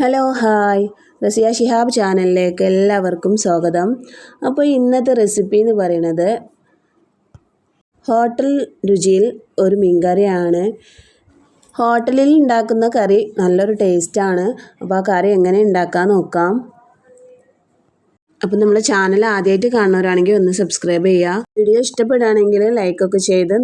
Hello hi Raziya Shihab ചാനലിലേക്ക് എല്ലാവർക്കും സ്വാഗതം. അപ്പോൾ ഇന്നത്തെ റെസിപ്പി എന്ന് പറയുന്നത് ഹോട്ടൽ രുചിയിൽ ഒരു മീൻകറിയാണ്. ഹോട്ടലിൽ ഉണ്ടാക്കുന്ന കറി നല്ലൊരു ടേസ്റ്റാണ്. അപ്പോൾ ആ കറി എങ്ങനെ ഉണ്ടാക്കാൻ നോക്കാം. അപ്പോൾ നമ്മുടെ ചാനൽ ആദ്യമായിട്ട് കാണുന്നവരാണെങ്കിൽ ഒന്ന് സബ്സ്ക്രൈബ് ചെയ്യുക. വീഡിയോ ഇഷ്ടപ്പെടുകയാണെങ്കിൽ ലൈക്കൊക്കെ ചെയ്ത്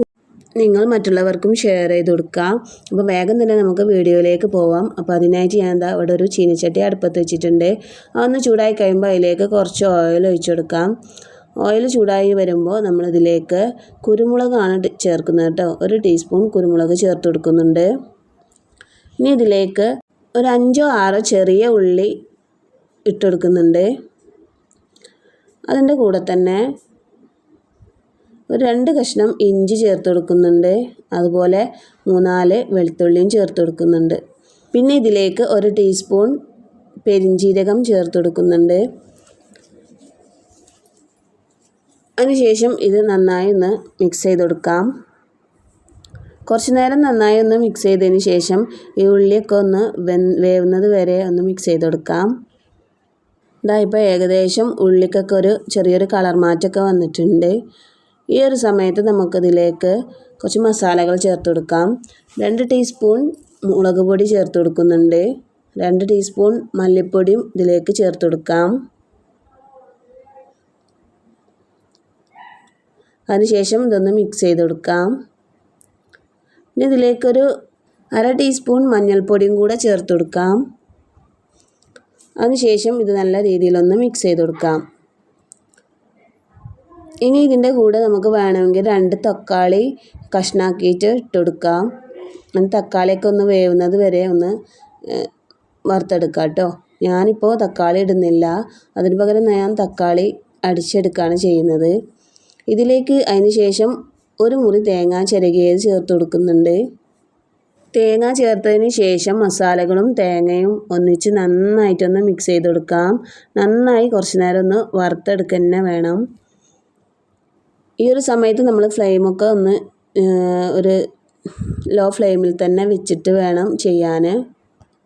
നിങ്ങൾ മറ്റുള്ളവർക്കും ഷെയർ ചെയ്ത് കൊടുക്കാം. അപ്പോൾ വേഗം തന്നെ നമുക്ക് വീഡിയോയിലേക്ക് പോവാം. അപ്പോൾ അതിനായിട്ട് ഞാൻ ഇവിടെ ഒരു ചീനിച്ചട്ടി അടുപ്പത്ത് വെച്ചിട്ടുണ്ട്. അതൊന്ന് ചൂടായി കഴിയുമ്പോൾ അതിലേക്ക് കുറച്ച് ഓയിൽ ഒഴിച്ചു കൊടുക്കാം. ഓയിൽ ചൂടായി വരുമ്പോൾ നമ്മളിതിലേക്ക് കുരുമുളകാണ് ചേർക്കുന്നത് കേട്ടോ. 1 ടീസ്പൂൺ കുരുമുളക് ചേർത്ത് കൊടുക്കുന്നുണ്ട്. ഇനി ഇതിലേക്ക് ഒരു 5-6 ചെറിയ ഉള്ളി ഇട്ടെടുക്കുന്നുണ്ട്. അതിൻ്റെ കൂടെ തന്നെ ഒരു 2 കഷ്ണം ഇഞ്ചി ചേർത്ത് കൊടുക്കുന്നുണ്ട്. അതുപോലെ 3-4 വെളുത്തുള്ളിയും ചേർത്ത് കൊടുക്കുന്നുണ്ട്. പിന്നെ ഇതിലേക്ക് 1 ടീസ്പൂൺ പെരിഞ്ജീരകം ചേർത്ത് കൊടുക്കുന്നുണ്ട്. അതിനുശേഷം ഇത് നന്നായി ഒന്ന് മിക്സ് ചെയ്ത് കൊടുക്കാം. കുറച്ച് നേരം നന്നായി ഒന്ന് മിക്സ് ചെയ്തതിന് ശേഷം ഈ ഉള്ളിയൊക്കെ ഒന്ന് വേവുന്നത് വരെ ഒന്ന് മിക്സ് ചെയ്ത് കൊടുക്കാം. ഇപ്പോൾ ഏകദേശം ഉള്ളിക്കൊക്കെ ഒരു ചെറിയൊരു കളർ മാറ്റമൊക്കെ വന്നിട്ടുണ്ട്. ഈ ഒരു സമയത്ത് നമുക്കിതിലേക്ക് കുറച്ച് മസാലകൾ ചേർത്ത് കൊടുക്കാം. 2 ടീസ്പൂൺ മുളക് പൊടി ചേർത്ത് കൊടുക്കുന്നുണ്ട്. 2 ടീസ്പൂൺ മല്ലിപ്പൊടിയും ഇതിലേക്ക് ചേർത്ത് കൊടുക്കാം. അതിനുശേഷം ഇതൊന്ന് മിക്സ് ചെയ്ത് കൊടുക്കാം. ഇനി ഇതിലേക്കൊരു 1/2 ടീസ്പൂൺ മഞ്ഞൾപ്പൊടിയും കൂടെ ചേർത്ത് കൊടുക്കാം. അതിനുശേഷം ഇത് നല്ല രീതിയിലൊന്ന് മിക്സ് ചെയ്ത് കൊടുക്കാം. ഇനി ഇതിൻ്റെ കൂടെ നമുക്ക് വേണമെങ്കിൽ 2 തക്കാളി കഷ്ണാക്കിയിട്ട് ഇട്ട് കൊടുക്കാം. തക്കാളിയൊക്കെ ഒന്ന് വേവുന്നത് വരെ ഒന്ന് വറുത്തെടുക്കാം കേട്ടോ. ഞാനിപ്പോൾ തക്കാളി ഇടുന്നില്ല, അതിന് പകരം ഞാൻ തക്കാളി അടിച്ചെടുക്കുകയാണ് ചെയ്യുന്നത്. ഇതിലേക്ക് അതിന് ശേഷം 1 മുറി തേങ്ങ ചിരകിയത് ചേർത്ത് കൊടുക്കുന്നുണ്ട്. തേങ്ങ ചേർത്തതിന് ശേഷം മസാലകളും തേങ്ങയും ഒന്നിച്ച് നന്നായിട്ടൊന്ന് മിക്സ് ചെയ്ത് കൊടുക്കാം. നന്നായി കുറച്ച് നേരം ഒന്ന് വറുത്തെടുക്കുക തന്നെ വേണം. ഈ ഒരു സമയത്ത് നമ്മൾ ഫ്ലെയിമൊക്കെ ഒന്ന് ഒരു ലോ ഫ്ലെയിമിൽ തന്നെ വെച്ചിട്ട് വേണം ചെയ്യാൻ.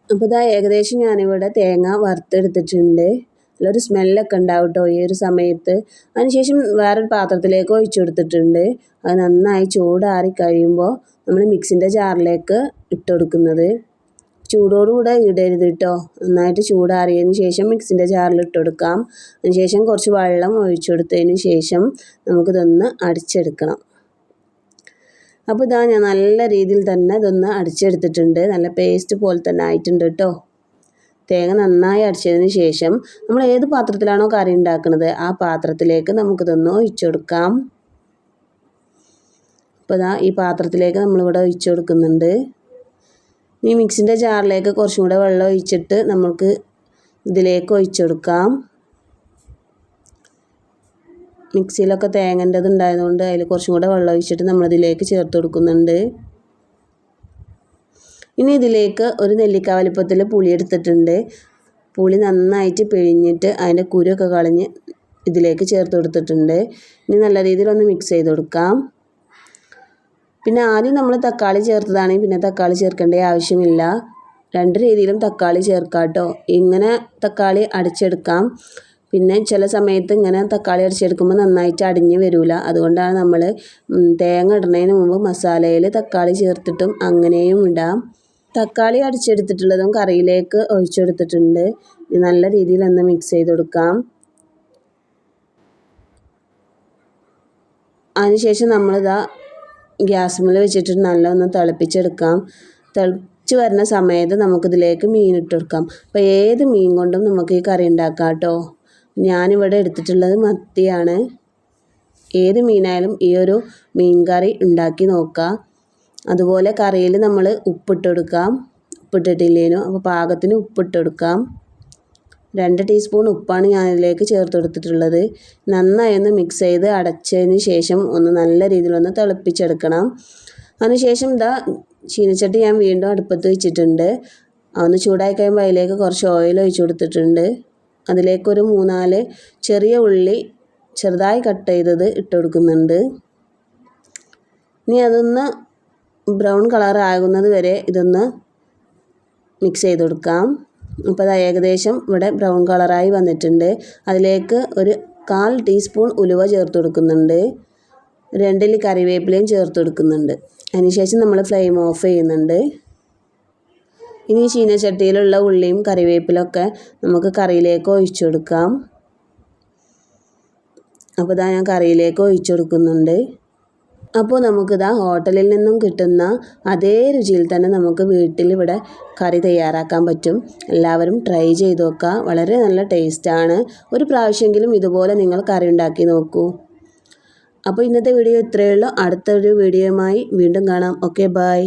അപ്പോൾ ഇതാ ഏകദേശം ഞാനിവിടെ തേങ്ങ വറുത്തെടുത്തിട്ടുണ്ട്. നല്ലൊരു സ്മെല്ലൊക്കെ ഉണ്ടാവും കേട്ടോ ഈ ഒരു സമയത്ത്. അതിനുശേഷം വേറൊരു പാത്രത്തിലേക്ക് ഒഴിച്ചു കൊടുത്തിട്ടുണ്ട്. അത് നന്നായി ചൂടാറി കഴിയുമ്പോൾ നമ്മൾ മിക്സിൻ്റെ ജാറിലേക്ക് ഇട്ട് കൊടുക്കുന്നത്. ചൂടോടുകൂടെ ഇടരുത് കേട്ടോ. നന്നായിട്ട് ചൂടാറിയതിന് ശേഷം മിക്സിൻ്റെ ജാറിൽ ഇട്ട് കൊടുക്കാം. അതിനുശേഷം കുറച്ച് വെള്ളം ഒഴിച്ചു കൊടുത്തതിന് ശേഷം നമുക്കിതൊന്ന് അടിച്ചെടുക്കണം. അപ്പോൾ ഇതാ ഞാൻ നല്ല രീതിയിൽ തന്നെ ഇതൊന്ന് അടിച്ചെടുത്തിട്ടുണ്ട്. നല്ല പേസ്റ്റ് പോലെ തന്നെ ആയിട്ടുണ്ട് കേട്ടോ. തേങ്ങ നന്നായി അടിച്ചതിന് ശേഷം നമ്മൾ ഏത് പാത്രത്തിലാണോ കറി ഉണ്ടാക്കുന്നത് ആ പാത്രത്തിലേക്ക് നമുക്കിതൊന്ന് ഒഴിച്ചു കൊടുക്കാം. അപ്പോൾ ഇതാ ഈ പാത്രത്തിലേക്ക് നമ്മളിവിടെ ഒഴിച്ചു കൊടുക്കുന്നുണ്ട്. ഈ മിക്സിൻ്റെ ജാറിലേക്ക് കുറച്ചും കൂടെ വെള്ളം ഒഴിച്ചിട്ട് നമുക്ക് ഇതിലേക്ക് ഒഴിച്ചു കൊടുക്കാം. മിക്സിയിലൊക്കെ തേങ്ങേൻ്റെത് ഉണ്ടായതുകൊണ്ട് അതിൽ കുറച്ചും കൂടെ വെള്ളം ഒഴിച്ചിട്ട് നമ്മളിതിലേക്ക് ചേർത്ത് കൊടുക്കുന്നുണ്ട്. ഇനി ഇതിലേക്ക് ഒരു നെല്ലിക്ക വലിപ്പത്തിൽ പുളി എടുത്തിട്ടുണ്ട്. പുളി നന്നായിട്ട് പിഴിഞ്ഞിട്ട് അതിൻ്റെ കുരുവൊക്കെ കളഞ്ഞ് ഇതിലേക്ക് ചേർത്ത് കൊടുത്തിട്ടുണ്ട്. ഇനി നല്ല രീതിയിലൊന്ന് മിക്സ് ചെയ്ത് കൊടുക്കാം. പിന്നെ ആദ്യം നമ്മൾ തക്കാളി ചേർത്തതാണെങ്കിൽ പിന്നെ തക്കാളി ചേർക്കേണ്ട ആവശ്യമില്ല. 2 രീതിയിലും തക്കാളി ചേർക്കാം കേട്ടോ. ഇങ്ങനെ തക്കാളി അടിച്ചെടുക്കാം. പിന്നെ ചില സമയത്ത് ഇങ്ങനെ തക്കാളി അടിച്ചെടുക്കുമ്പോൾ നന്നായിട്ട് അടിഞ്ഞ് വരില്ല. അതുകൊണ്ടാണ് നമ്മൾ തേങ്ങ ഇടുന്നതിന് മുമ്പ് മസാലയിൽ തക്കാളി ചേർത്തിട്ടും അങ്ങനെയും ഇടാം. തക്കാളി അടിച്ചെടുത്തിട്ടുള്ളതും കറിയിലേക്ക് ഒഴിച്ചെടുത്തിട്ടുണ്ട്. നല്ല രീതിയിലൊന്ന് മിക്സ് ചെയ്ത് കൊടുക്കാം. അതിനുശേഷം നമ്മളിതാ ഗ്യാസുമ്മൽ വെച്ചിട്ട് നല്ല ഒന്ന് തിളപ്പിച്ചെടുക്കാം. തിളച്ച് വരുന്ന സമയത്ത് നമുക്കിതിലേക്ക് മീൻ ഇട്ട് കൊടുക്കാം. അപ്പോൾ ഏത് മീൻ കൊണ്ടും നമുക്ക് ഈ കറി ഉണ്ടാക്കാം കേട്ടോ. ഞാനിവിടെ എടുത്തിട്ടുള്ളത് മത്തിയാണ്. ഏത് മീനായാലും ഈ ഒരു മീൻ കറി ഉണ്ടാക്കി നോക്കാം. അതുപോലെ കറിയിൽ നമ്മൾ ഉപ്പിട്ട് കൊടുക്കാം. ഉപ്പിട്ടിട്ടില്ലേനോ അപ്പോൾ പാകത്തിന് ഉപ്പിട്ട് കൊടുക്കാം. 2 ടീസ്പൂൺ ഉപ്പാണ് ഞാനിതിലേക്ക് ചേർത്ത് കൊടുത്തിട്ടുള്ളത്. നന്നായി ഒന്ന് മിക്സ് ചെയ്ത് അടച്ചതിന് ശേഷം ഒന്ന് നല്ല രീതിയിലൊന്ന് തിളപ്പിച്ചെടുക്കണം. അതിനുശേഷം ചീനച്ചട്ടി ഞാൻ വീണ്ടും അടുപ്പത്ത് വെച്ചിട്ടുണ്ട്. ഒന്ന് ചൂടായി കഴിയുമ്പോൾ അതിലേക്ക് കുറച്ച് ഓയിൽ ഒഴിച്ച് കൊടുത്തിട്ടുണ്ട്. അതിലേക്കൊരു 3-4 ചെറിയ ഉള്ളി ചെറുതായി കട്ട് ചെയ്തത് ഇട്ട് കൊടുക്കുന്നുണ്ട്. ഇനി അതൊന്ന് ബ്രൗൺ കളർ ആകുന്നത് വരെ ഇതൊന്ന് മിക്സ് ചെയ്ത് കൊടുക്കാം. അപ്പോൾ അത് ഏകദേശം ഇവിടെ ബ്രൗൺ കളറായി വന്നിട്ടുണ്ട്. അതിലേക്ക് ഒരു 1/4 ടീസ്പൂൺ ഉലുവ ചേർത്ത് കൊടുക്കുന്നുണ്ട്. 2 ഇല്ലി കറിവേപ്പിലയും ചേർത്ത് കൊടുക്കുന്നുണ്ട്. അതിനുശേഷം നമ്മൾ ഫ്ലെയിം ഓഫ് ചെയ്യുന്നുണ്ട്. ഇനി ചീനച്ചട്ടിയിലുള്ള ഉള്ളിയും കറിവേപ്പിലൊക്കെ നമുക്ക് കറിയിലേക്ക് ഒഴിച്ചു കൊടുക്കാം. അപ്പോൾ ഇതാ ഞാൻ കറിയിലേക്ക് ഒഴിച്ചു കൊടുക്കുന്നുണ്ട്. അപ്പോൾ നമുക്കിതാ ഹോട്ടലിൽ നിന്നും കിട്ടുന്ന അതേ രുചിയിൽ തന്നെ നമുക്ക് വീട്ടിലിവിടെ കറി തയ്യാറാക്കാൻ പറ്റും. എല്ലാവരും ട്രൈ ചെയ്ത് നോക്കുക. വളരെ നല്ല ടേസ്റ്റാണ്. ഒരു പ്രാവശ്യമെങ്കിലും ഇതുപോലെ നിങ്ങൾ കറി ഉണ്ടാക്കി നോക്കൂ. അപ്പോൾ ഇന്നത്തെ വീഡിയോ ഇത്രയേ ഉള്ളൂ. അടുത്തൊരു വീഡിയോയുമായി വീണ്ടും കാണാം. Okay, by.